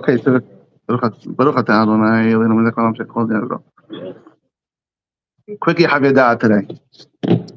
Okay, so Baruch atah Adonai Eloheinu melech haolam shekol yadro. Quick Yechave daat today.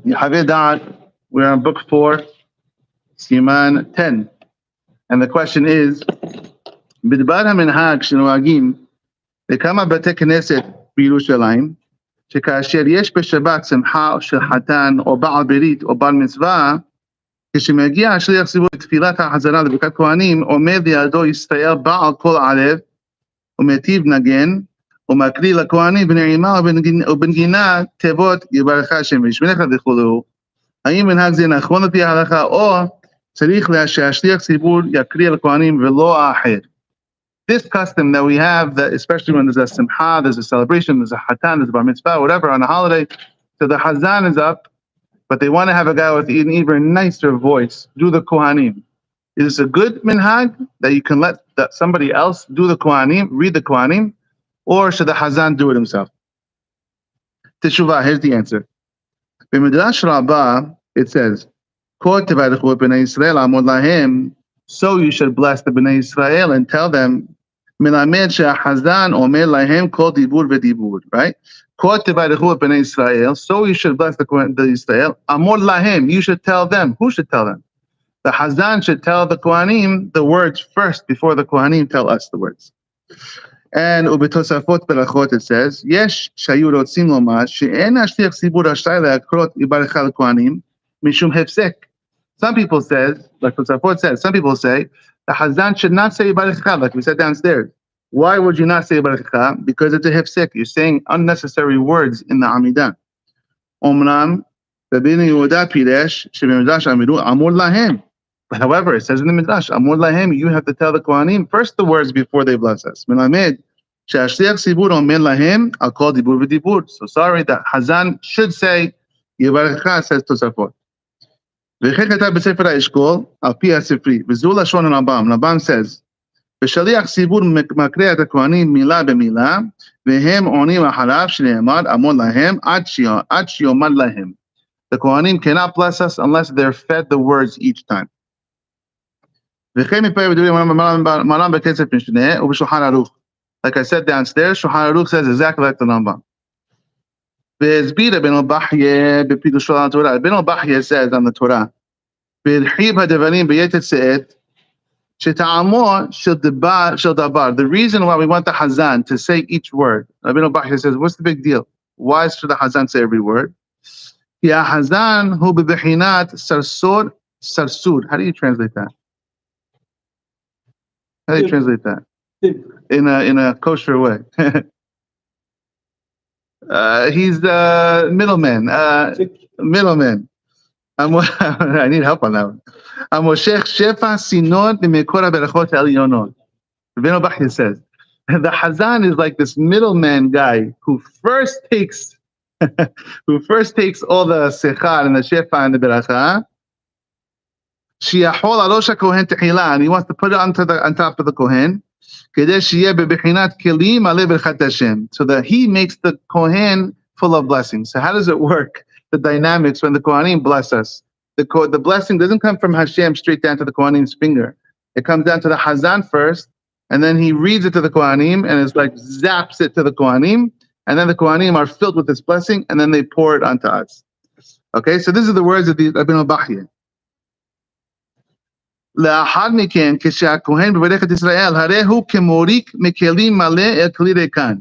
Yechave daat, we're on book 4, Siman 10. And the question is, בדבר המנהג שנוהגים בכמה בתי כנסת בירושלים, שכאשר יש בשבת שמחה של חתן או בעל ברית או בעל מצווה, כשמגיע השליח ציבור לתפילת ההזנה לברכת כהנים, עומד לידו יסתער בעל כל ערב, ומטיב נגן, ומקריא לכהנים בנעימה ובנגינה תיבות יברך השם וישמרך וכו'. האם מנהג זה נכון לפי ההלכה, או צריך שהשליח ציבור יקריא לכהנים ולא האחר? This custom that we have, that especially when there's a simcha, there's a celebration, there's a hatan, there's a bar mitzvah, whatever, on a holiday, so the hazan is up, but they want to have a guy with an even nicer voice do the kohanim. Is this a good minhag that you can let somebody else do the kohanim, read the kohanim, or should the hazan do it himself? Teshuvah, here's the answer. In Midrash Rabbah, it says, so you should bless the Bnei Israel and tell them, right? So you should bless the Israel. Amor lahem, you should tell them. Who should tell them? The hazan should tell the kohanim the words first before the kohanim tell us the words. And ubetosafot berachot it says, yesh shayu rotzim lomar she'en hashliach tzibur rashay le'akrot yibarecha lekohanim mishum hefsek. Some people say, like Tosafot says, some people say the hazan should not say yibarecha, like we said downstairs. Why would you not say yibarecha? Because it's a hefsek. You're saying unnecessary words in the Amidah. Omram Rabbeinu Yehuda piresh shebemidrash amiru amur lahem. However, it says in the Midrash, amur lahem, you have to tell the kohanim first the words before they bless us. Melamed she'ashliach tzibur omer lahem al kol dibur v'dibur. So sorry, that hazan should say yibarecha, says Tosafot. וכן כתב בספר האשכול, על פי הספרי, וזו לשון הרמב"ם. רמב"ם says, ושליח ציבור מקריא את הכהנים מילה במילה, והם עונים אחריו שנאמר, אמור להם, עד שיאמר להם. The kohanim cannot bless us unless they're fed the words each time. וכן מפעמים בדברים מרם בכסף משנה, ובשולחן ערוך. Like I said downstairs, Shulchan Aruch says exactly like the Rambam. והסביר בן אל-בחיה בפירושו על התורה. בן אל-בחיה says on the Torah, והרחיב הדברים ביתר שאת, שטעמו של דבר. The reason why we want the hazan to say each word. בן אל-בחיה says, what's the big deal? Why should the hazan say every word? כי החזן הוא בבחינת סרסור. How do you translate that? How do you translate that? In a kosher way. He's the middleman. Middleman. I need help on that one. Amoshech shefa sinot b'mekor haberachot elyonon. Rabbeinu Bachya says the hazan is like this middleman guy who first takes all the sechar and the shefa and the beracha. Shiachol alosh hakohen tehila, and he wants to put it on top of the kohen. So that he makes the kohen full of blessings. So how does it work? The dynamics when the kohanim bless us. The blessing doesn't come from Hashem straight down to the kohanim's finger. It comes down to the hazan first, and then he reads it to the kohanim, and it's like zaps it to the kohanim, and then the kohanim are filled with this blessing, and then they pour it onto us. Okay, so these are the words of the Rabbeinu Bachya. לאחר מכן, כשהכהן בברכת ישראל, הרי הוא כמוריק מכלים מלא אל כלי ריקן.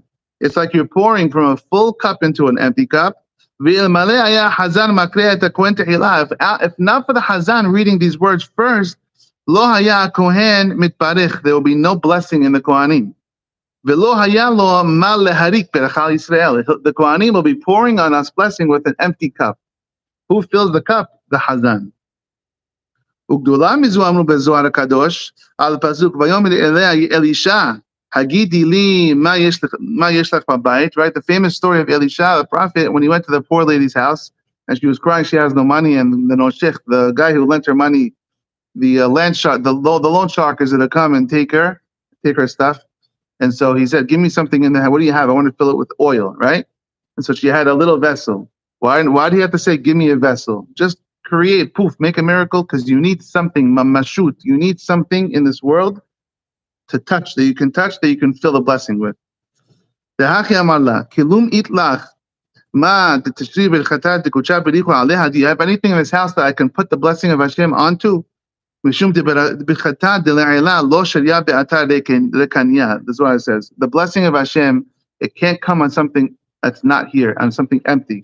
It's like you're pouring from a full cup into an empty cup. ואלמלא היה חזן מקריא את הכהן תחילה. If not for the hazan reading these words first, לא היה הכהן מתברך. There will be no blessing in the kohanim. ולא היה לו מה להריק ברכה לישראל. The kohanim will be pouring on us blessing with an empty cup. Who fills the cup? The hazan. וגדולה מזו אמרו בזוהר הקדוש, על פסוק, ויאמר אליה אלישע, הגידי לי מה יש לך בבית, right? The famous story of Elisha, the prophet, when he went to the poor lady's house, and she was crying she has no money, and the noshech, the guy who lent her money, the loan shark is going to come and take her stuff. And so he said, give me something in there. What do you have? I want to fill it with oil, right? And so she had a little vessel. Why do you have to say, give me a vessel? Just create, make a miracle, because you need something, mamashut. You need something in this world to touch, that you can touch, that you can fill the blessing with. Dehachi amar la, kilum itlach, ma teshri v'chatat dekucha berichu aleha. Do you have anything in this house that I can put the blessing of Hashem onto? Mishum b'chatat dela'ila lo sharia be'atar lekanya. This is what it says. The blessing of Hashem, it can't come on something that's not here, on something empty.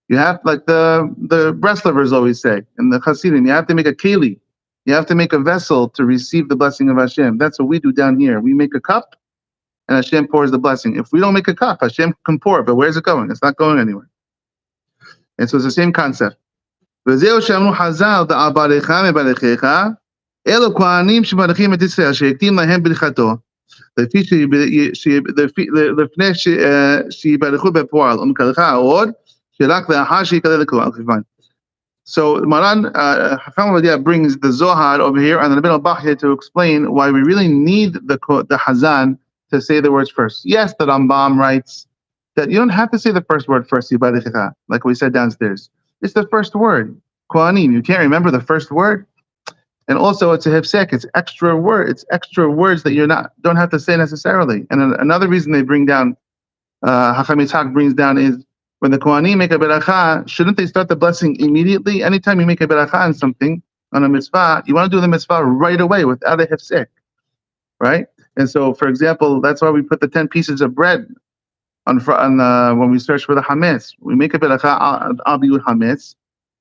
You have, like the Breslovers always say, in the Hasidim, you have to make a keli. You have to make a vessel to receive the blessing of Hashem. That's what we do down here. We make a cup, and Hashem pours the blessing. If we don't make a cup, Hashem can pour, but where's it going? It's not going anywhere. And so it's the same concept. V'zeu she'amru Hazal da'al barecha me'barechecha elu kohanim she'barechim et Yisrael she'ektim lahem b'richato לפני שיברכו בפועל ומקלחה עוד שרק לאחר שיקלל לכולם. So Maran Chacham Ovadia brings the Zohar over here and the Rabbeinu Bachya to explain why we really need the hazan to say the words first. Yes, the Rambam writes that you don't have to say the first word first, like we said downstairs. It's the first word, kohanim. You can't remember the first word. And also it's a hefsek, it's extra words that you don't have to say necessarily. And another reason they bring down, Hacham Yitzhak brings down, is when the kohanim make a beracha, shouldn't they start the blessing immediately? Anytime you make a beracha on something, on a mitzvah, you want to do the mitzvah right away without a hefsek, right? And so, for example, that's why we put the 10 pieces of bread on when we search for the hametz. We make a beracha al biyud hametz,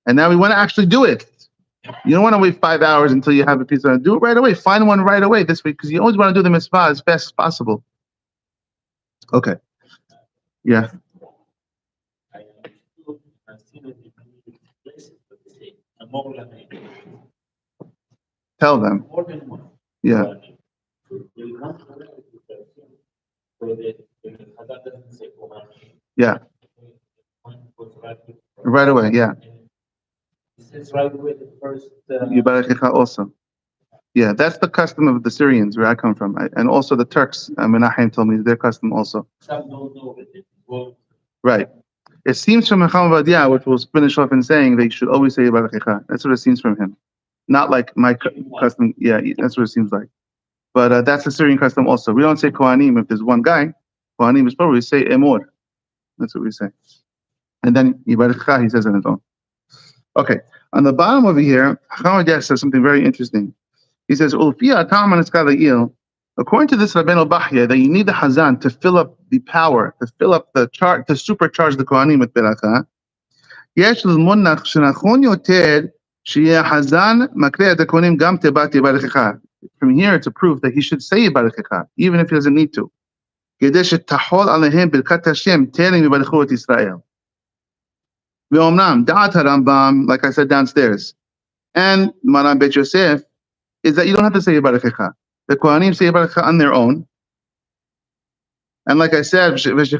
and now we want to actually do it. You don't want to wait 5 hours until you have a piece of it. Do it right away. Find one right away this week, because you always want to do the mitzvah as fast as possible. Okay. Yeah. Tell them. Yeah. Yeah. Right away, yeah. It's right away the first. Also. Yeah, that's the custom of the Syrians where I come from. And also the Turks, Menachem told me their custom also. Some don't know it. Right. It seems from Chacham Ovadia, which we'll finish off in saying, they should always say Yibarakecha. That's what it seems from him. Not like my custom. Yeah, that's what it seems like. But that's the Syrian custom also. We don't say kohanim if there's one guy. Kohanim is probably say emor. That's what we say. And then Yibarakecha, he says on his own. Okay, on the bottom over here, Chacham Ovadia says something very interesting. He says, according to this Rabbeinu Bachya, that you need the hazan to fill up the power, to fill up the chart, to supercharge the kohanim with beracha. From here, it's a proof that he should say Yibarechecha, even if he doesn't need to. Daat Rambam, like I said downstairs, and Maran Bet Yosef, is that you don't have to say Yibarechecha. The kohanim say Yibarechecha on their own. And like I said, Rambam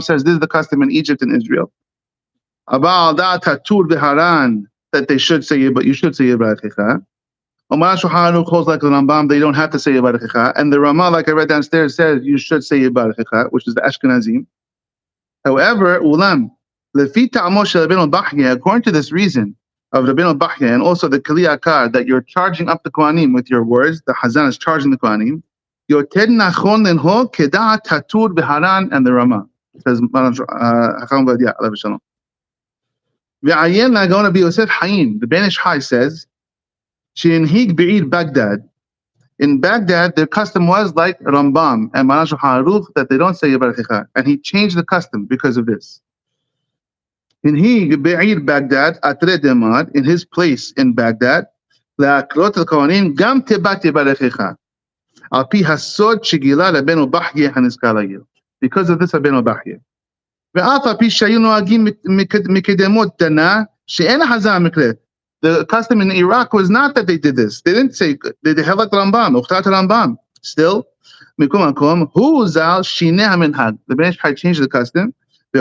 says this is the custom in Egypt and Israel. That they should say, but you should say Yibarechecha. Omar Shulchan Aruch holds like the Rambam, they don't have to say Yibarechecha. And the Ramah, like I read downstairs, says you should say Yibarechecha, which is the Ashkenazim. However, according to this reason of Rabbeinu Bachya and also the Kli Akar, that you're charging up the kohanim with your words, the hazan is charging the kohanim, and the Ramah, says Hacham Ovadia alav shalom. The Banish High says, Baghdad. In Baghdad, their custom was like Rambam and Maran Shulchan Aruch, that they don't say Yibarechecha, and he changed the custom because of this. In Baghdad, in his place in Baghdad, because of this Rabbeinu Bachya. The custom in Iraq was not that they did this. They didn't say, they have like Rambam, Uchtat Rambam. Still, the Banish High changed the custom. He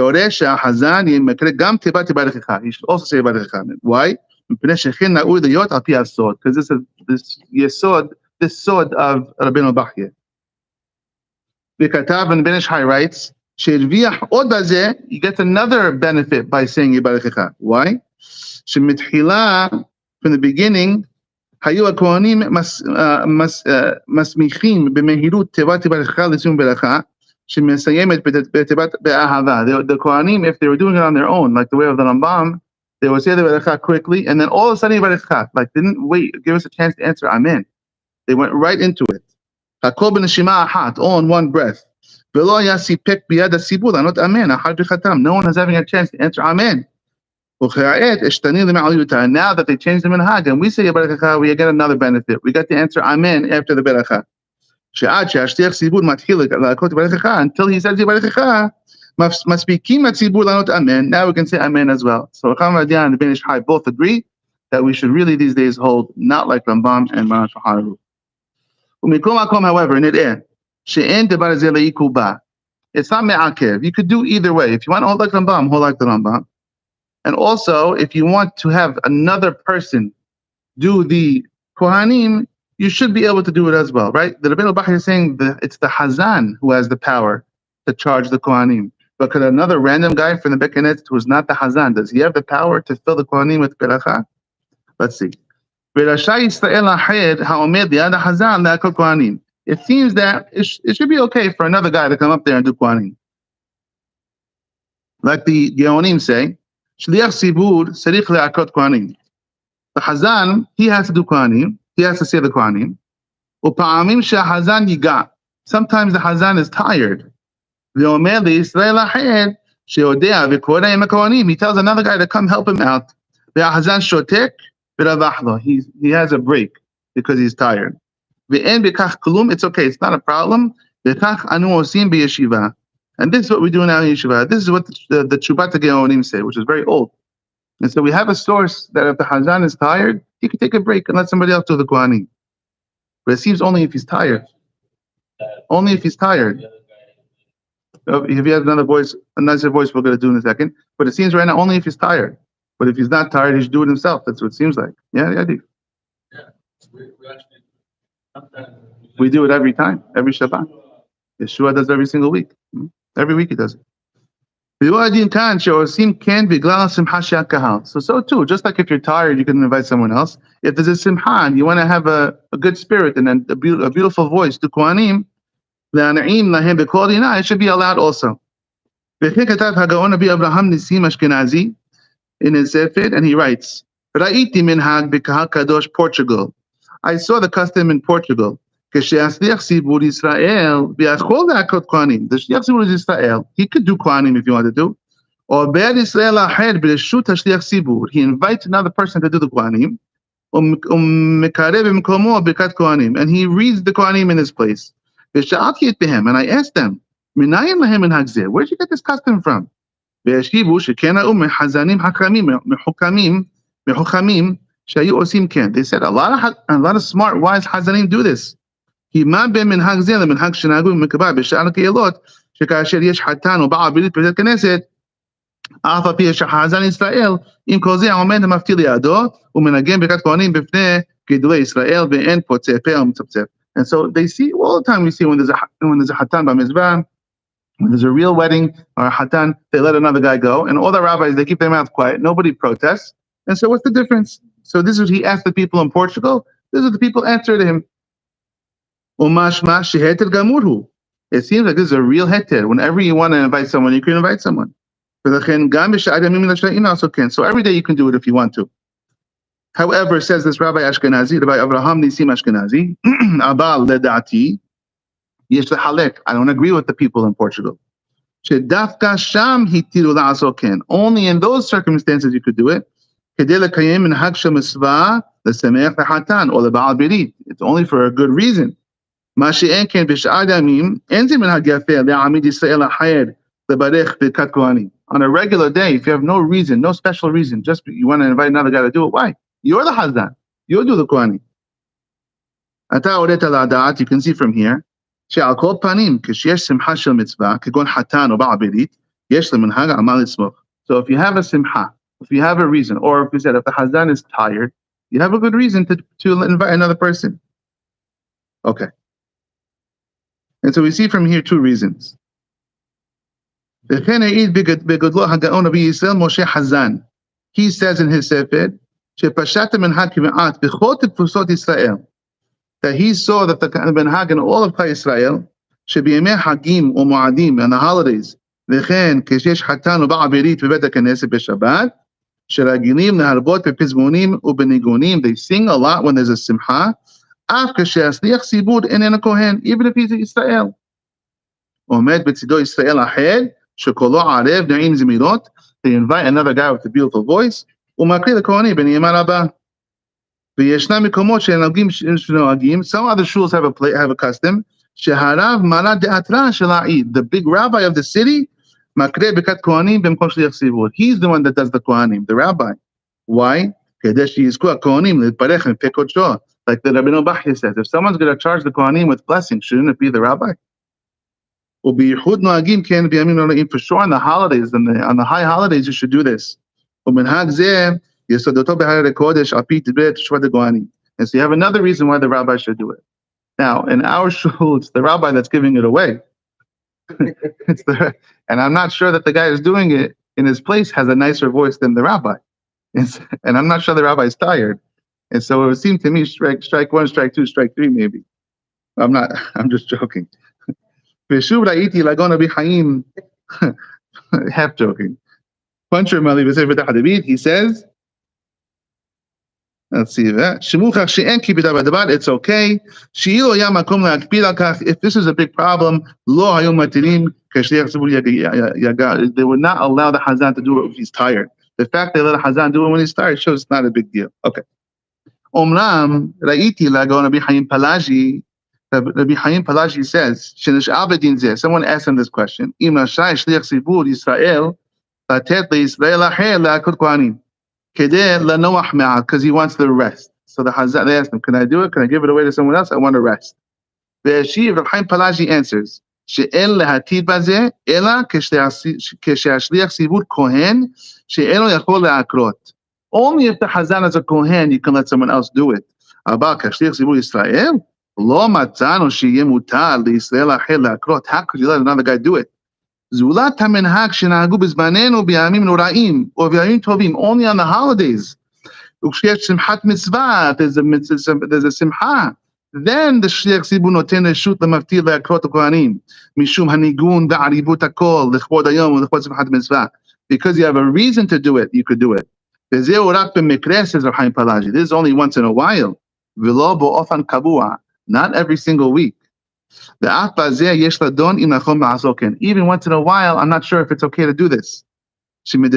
should also say Yibarechecha. Why? Because this is this sword of Rabbeinu Bachya. Vikatav and Banish High writes, you get another benefit by saying Yibarechecha. Why? From the beginning, היו הכהנים מסמיכים במהירות תיבת ברכה לסיום ברכה, שמסיימת בתיבת באהבה. The kohanim, if they were doing it on their own, like the way of the Rambam, they would say the berachah quickly, and then all of a sudden berachah, like didn't wait, give us a chance to answer amen. They went right into it. Hakol b'neshima ahat, all in one breath. V'lo haya sipek biyad hasibur lanot amen, ahar b'chatam. No one is having a chance to answer amen. Now that they changed the minhag and we say barakah, we get another benefit. We got to answer amen after the barakah. Until he says barakah, now we can say amen as well. So Chacham Radian and Ben Ish Chai both agree that we should really these days hold not like Rambam and Maran Shaharu. However, it's not me'akev. You could do either way. If you want to hold like Rambam, hold like the Rambam. And also, if you want to have another person do the kohanim, you should be able to do it as well, right? The Rabbeinu Bachar is saying that it's the hazan who has the power to charge the kohanim. But could another random guy from the Beit Knesset who is not the hazan, does he have the power to fill the kohanim with beracha? Let's see. It seems that it should be okay for another guy to come up there and do kohanim. Like the Geonim say, Shliach Sibur Sarich Le'akot Kohanim. The Hazan, he has to do Kohanim. He has to say the Kohanim. Upa'amim she'Hazan yiga. Sometimes the Hazan is tired. Ve'omer le'Yisrael ha'ed she'odea v'koreh im ha'Kohanim. He tells another guy to come help him out. Ve'Hazan shotek v'ravachlo. He has a break because he's tired. Ve'en b'kach klum. It's okay. It's not a problem. B'kach anu osim b'yeshiva. And this is what we do now in Yechave. This is what the Chubat Geonim say, which is very old. And so we have a source that if the Hazan is tired, he can take a break and let somebody else do the kohanim. But it seems only if he's tired. Only if he's tired. If he has another voice, a nicer voice, we're going to do in a second. But it seems right now only if he's tired. But if he's not tired, he should do it himself. That's what it seems like. Yeah, Adi. Yeah, we actually sometimes We do it every time, every Shabbat. Yeshua does every single week. Every week he does it. So too, just like if you're tired, you can invite someone else. If there's a simcha and you want to have a good spirit and then a beautiful voice to kohanim, it should be allowed also. In his Sefer, and he writes, Portugal. I saw the custom in Portugal. The Shliach Tzibur is Israel. He could do kohanim if you wanted to. Or he invites another person to do the kohanim. And he reads the kohanim in his place. And I asked them, where'd you get this custom from? They said a lot of smart, wise hazanim do this. מה במנהג זה למנהג שנהגו במקבה בשאר הקהילות, שכאשר יש חתן או בעל ברית בבית הכנסת, אף על פי שהחזן ישראל, עם כל זה העומד המפתיע לידו, ומנגן ברכת כהנים בפני גדולי ישראל, ואין פוצה פה ומצפצף. And so they see, all the time we see when there's a hatan b'mizvah, when there's a real wedding or a hatan, they let another guy go, and all the rabbis, they keep their mouth quiet, nobody protests. And so what's the difference? So this is what he asked the people in Portugal, this is what the people answered him. It seems like this is a real heter. Whenever you want to invite someone, you can invite someone. So every day you can do it if you want to. However, says this Rabbi Ashkenazi, Rabbi Avraham Nisim Ashkenazi, Abal ledati, yesh lehalek. I don't agree with the people in Portugal. Shedafka sham hitiru la'aso ken. Only in those circumstances you could do it. Kedei lekayem minhag shemisva lesemech lehatan or leba'al berit. It's only for a good reason. On a regular day, if you have no reason, no special reason, just you want to invite another guy to do it, why? You're the hazan. You'll do the kohanim. You can see from here. So if you have a simcha, if you have a reason, or if you said if the hazan is tired, you have a good reason to invite another person. Okay. And so we see from here two reasons. He says in his Sefer, שפשט המנהג כמעט בכל תפוסות ישראל, that he saw that the minhag in all of Klal Israel, שבימי חגים ומועדים, and the holidays, וכן כשיש חתן ובעל ברית בבית הכנסת בשבת, שרגילים להרבות בפזמונים ובניגונים, they sing a lot when there's a simcha, אף כשהשליח ציבור איננו כהן, even if he's ישראל. עומד בצידו ישראל אחר, שקולו ערב נעים זמירות, they invite another guy with a beautiful voice, ומקריא לכהנים בנעימה רבה. וישנם מקומות שנוהגים, some other shuls have a custom, שהרב מרא דעתרא של העיר, the big rabbi of the city, מקריא ברכת כהנים במקום שליח ציבור. He's the one that does the kohanim, the rabbi. Why? כדי שיזכו הכהנים להתברך מפי קודשו. Like the Rabbeinu Bachya says, if someone's going to charge the kohanim with blessing, shouldn't it be the rabbi? ובייחוד נוהגים כן בימים נוראים, for sure on the holidays, on the high holidays you should do this. ומנהג זה יסודותו בהרי קודש על פי דברי תשובת הכהנים. And so you have another reason why the rabbi should do it. Now, in our shul, it's the rabbi that's giving it away. And I'm not sure that the guy who's doing it in his place has a nicer voice than the rabbi. And I'm not sure the rabbi is tired. And so it would seem to me strike one, strike two, strike three, maybe. I'm just joking. ושוב ראיתי לגאון רבי חיים, half joking. Puncher Mali בספר תחת דוד, he says, let's see that, שמוכח שאין כיבדה בדבר, it's okay, שאילו היה מקום להקפיד על כך, if this is a big problem, לא היו מתירים כשליח ציבור יגע, they would not allow the hazan to do it if he's tired. The fact they let the hazan do it when he's tired shows it's not a big deal. Okay. אומנם ראיתי לגאון רבי חיים פלאז'י, Rabbi Chaim Palaji says, someone asked him this question, because he wants the rest. So the Hazan, they asked him, can I do it? Can I give it away to someone else? I want to rest. Rabbi Chaim Palaji answers, only if the Hazan is a kohen, you can let someone else do it. לא מצאנו שיהיה מותר לישראל אחר להקרות. How could you let another guy do it? זולת המנהג שנהגו בזמננו בימים נוראים או בימים טובים, only on the holidays. וכשיש שמחת מצווה, there's a שמחה, then the שליח ציבור נותן רשות למפטיר להקרות הכהנים, משום הניגון ועריבות הכל, לכבוד היום ולכבוד שמחת מצווה. Because you have a reason to do it, you could do it. וזהו רק במקרה, says רב חיים פלאז'י. This is only once in a while. ולא באופן קבוע. Not every single week. Even once in a while, I'm not sure if it's okay to do this. And so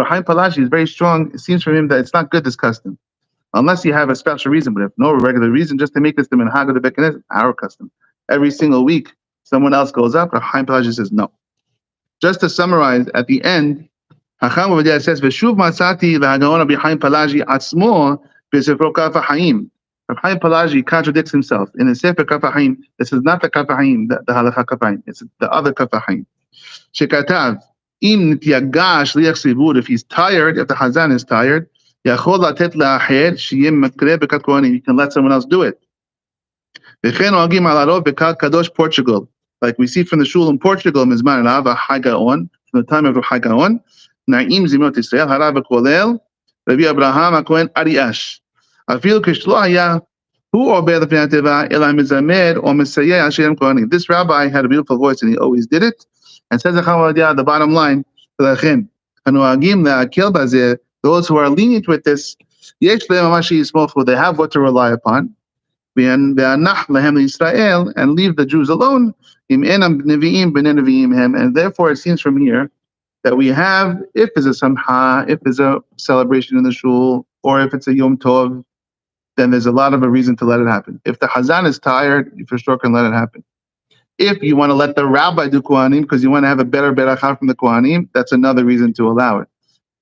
Chaim Palaji is very strong. It seems from him that it's not good, this custom. Unless you have a special reason, but if no regular reason, just to make this the minhag of the Beit Knesset, our custom. Every single week, someone else goes up, Chaim Palaji says no. Just to summarize, at the end, Hacham Ovadia says, "V'shuv matzati v'hagaon Rabbi Chaim Palaji atzmo b'sefro Kaf HaChaim." Rabbi Chaim Palaji contradicts himself in the Sefer Kaf HaChaim. This is not the Kaf HaChaim, the Halacha Kaf HaChaim. It's the other Kaf HaChaim. Shekatav im nitiyaga shliach tzibur. If he's tired, if the Hazan is tired, yachol latet la'acher sheyem makreh bekat kohanim. You can let someone else do it. V'chen oagim alarov bekat kadosh Portugal. Like we see from the shul in Portugal, Mizman Rav HaGaon, from the time of HaGaon. נעים זמירות ישראל, הרב הכולל, רבי אברהם הכהן אריאש. אפילו כשלא היה, הוא עובר לפני התיבה, אלא מזמר או מסייע על שירים כהנים. This rabbi had a beautiful voice and he always did it. And says the bottom line, לכן, הנוהגים להקל בזה, those who are lenient with this, יש להם ממש שיסמוכו, they have what to rely upon, והנח להם לישראל, and leave the Jews alone, אם אינם נביאים בני נביאים הם, and therefore it seems from here, that we have, if there's a samha, if there's a celebration in the shul, or if it's a yom tov, then there's a lot of a reason to let it happen. If the hazan is tired, you for sure can let it happen. If you want to let the rabbi do kohanim because you want to have a better beracha from the kohanim, that's another reason to allow it.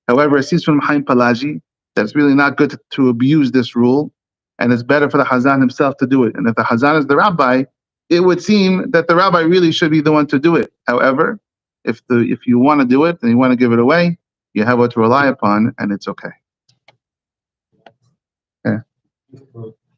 However, it seems from Chaim Palaji that it's really not good to abuse this rule, and it's better for the hazan himself to do it. And if the hazan is the rabbi, it would seem that the rabbi really should be the one to do it. However, if you want to do it and you want to give it away, you have what to rely upon, and it's okay. Yeah.